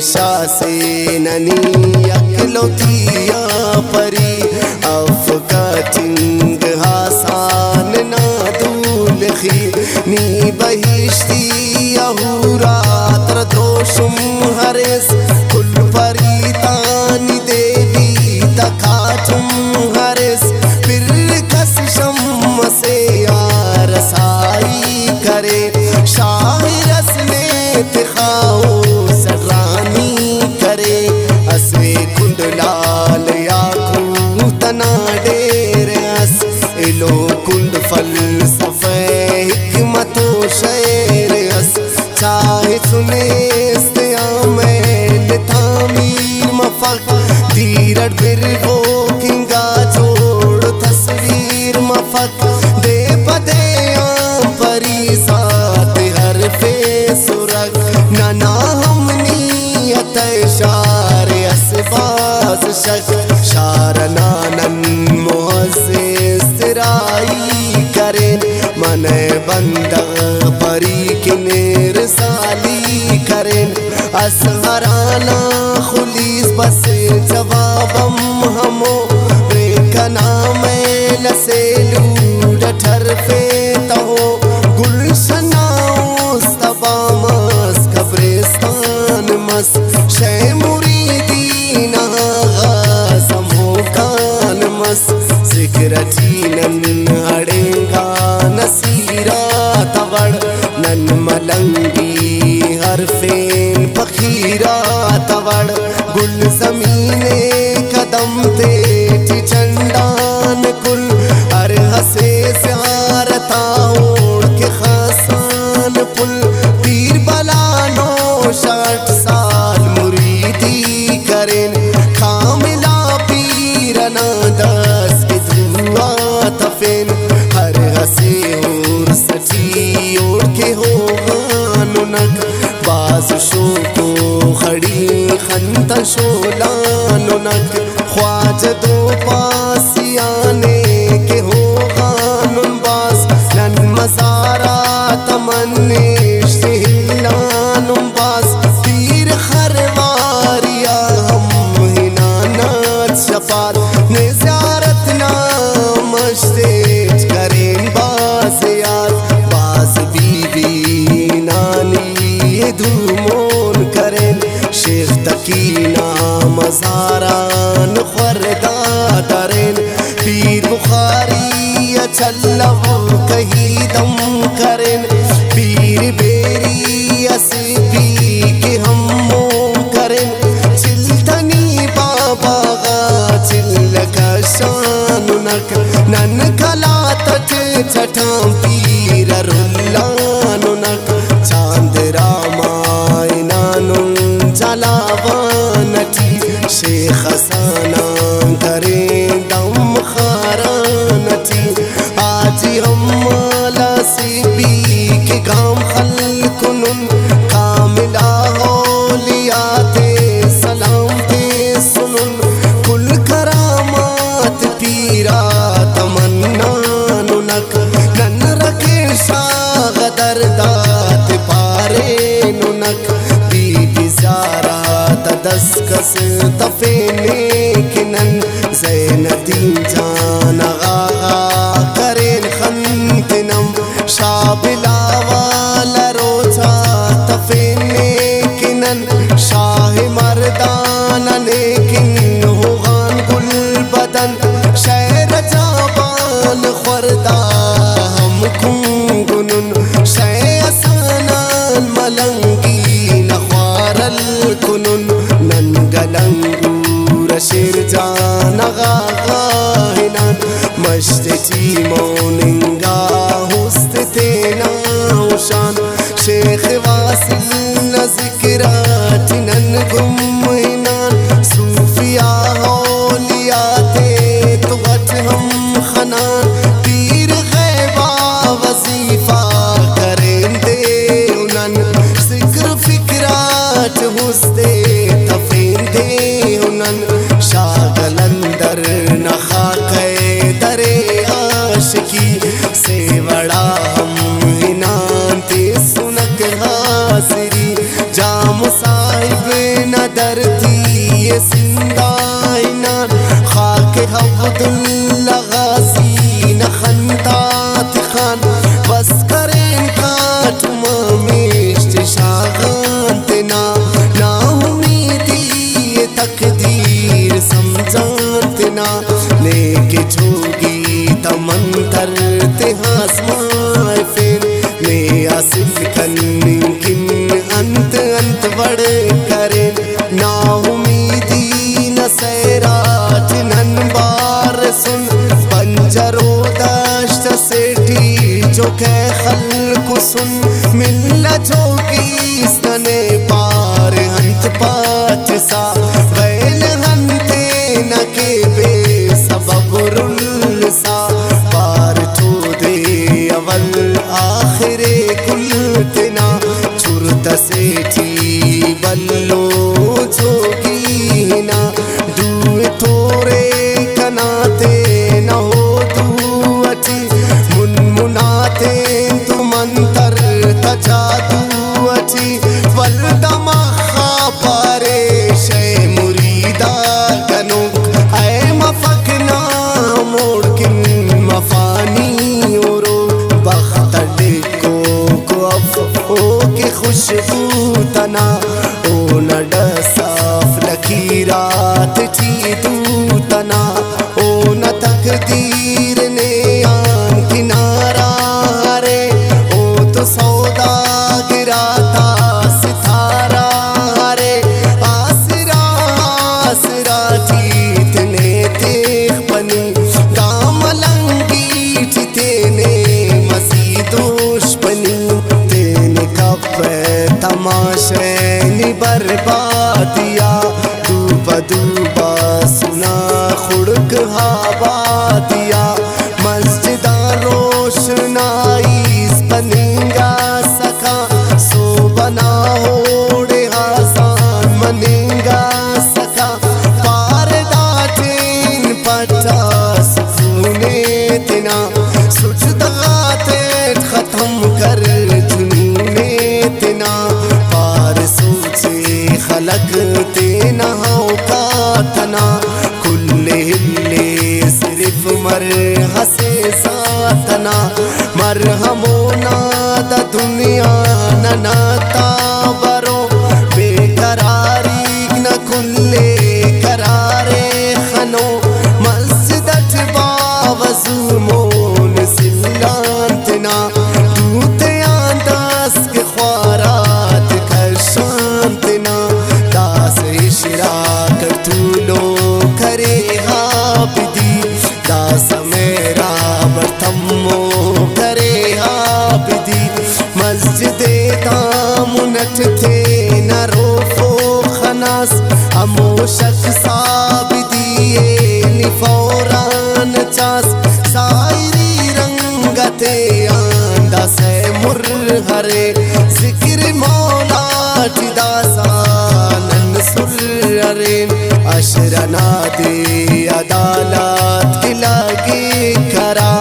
شاسے ننی اکلوتیا پری افکا چنگ حسان نادول خی نی بہشتی اہورات ردوشم ہرس کل پری تانی دیوی تکھاچم ہرس پھر کس شم سے رسائی کرے شاہ رسنے تخاؤ سرانی کرے اسوے کنڈلال یا کوتنا ڈیر اس الو کنڈ فلسفہ حکمت و شعر اس چاہے سنے استعامل تعمیر مفق دیرڑ پھر وہ کنگا جوڑ تصویر مفق دے پدے آم پری ساتھ حرف سرگ ننا ہم نیت شار اسباز شک شار نانن معزز ترائی کریں من بندہ پری کنیر سالی کریں اسہرانا خلیص بس جوابم ہمو ریکنا میل سے لوڈ ٹھرفے تہو گلشنا استبا مس قبرستان مس شے مریدین غازم ہو کان مس ذکر چینن اڑینگا نصیرہ تغڑ نن ملنگی حرفین پخیرہ تغڑ گل زمین قدم تیٹی چندان کل ہر حسے زیارتا اوڑ کے خاصان پل پیر بلانو 60 سال مریدی کریں کاملہ پیرنا دس کی دعا تفین ہر حسے اور سٹی اوڑ کے ہو غانونک باز شو کو خڑی خنت شولانونک خواج دو پاسی آنے کے ہو غانون باز نن مزارات منیش تہلانون باز پیر خرواریا ہم ہنانات شپار نزیارت نام اشتیج کریں باز یاد باز بی بی نانی دھومون کریں شیخ تکینا مزاران خوردا درین پیر بخاری اچھلو کہی دم کریں پیر بیری اسی پی کے ہمو کریں چلتنی بابا غا چلکا شانونک نن کھلا تٹ چھٹام پیر رلانونک چاند رامائنانون جلاوانٹی شیخ حسانا کریں دم خارانٹی آجی ہم مالا سی بی کے گام خلقنن کاملہ اولیات سلام پہ سنن کل کرامات پیرا تمنانونک نن رکھے شاغ دردات پارے نونک بی بی زیارات دسکس تفینے کنن زین دین جان آغا کرین خنتنم شابلا والا روچا تفینے کنن شاہ مردان لیکن ہوغان گل بدن شہر جابان خوردہ ہم کنگنن شہ اسانان ملنگی نخوار الکنن ننگلنگور شیر جان غاغا ہنان مشت چی موننگا ہوست تینا جو کہ خلق سن ملتوں کی سنے پار ہنت پات سا غیل ہنتے نکے بے سبب رل سا پار تو دے اول آخر کل تنا چھرت سے تھی بلو جوگینا دوئے تورے کناتے نہ ہو تو اچھی منمناتے تو منتر تجا تو اچھی والدم خاپارے شے مریدہ کنک اے مفکنا موڑکن مفانی اورو بخت ڈکو کو افو کی خوشبو تنا او نڈ صاف لکیرات چی تو تنا او نہ تقدیر نے آن کنارا رے او تو سودا گراتا ستارہ رے آسرا آسرا چیت نے تیخ بنی کام لنگی چیتنے مسیدوش بنی تینے کب تماشینی بربادیا دوبا دوبا سنا خڑک ہوا دیا مسجدہ روشنائیز بنینگا سکا سو بنا ہوڑے آسان منینگا سکا پاردہ تین پٹا سکونے تنا سجدغاتیں ختم کر جنونے تنا پار سوچے خلق تینا ہوکا تنا کل ہلے صرف مرحسے ساتنا مرحمونا دا دنیا نناتا برو بے قراری نہ کلے قرارے خنو مسجدت باوزمون سلانتنا دوتے آنداس کے خوارات کشانتنا داس اشراک طولو کرے حابدی داس میرا برتمو کرے حابدی مسجد دامنت تھے نہ روفو خناس امو شک ثابدی نفوران چاس سائری رنگتے آندہ سے مرہرے ذکر مولا جداسانن سررے اشرنا دے عدالات کی لگے کرا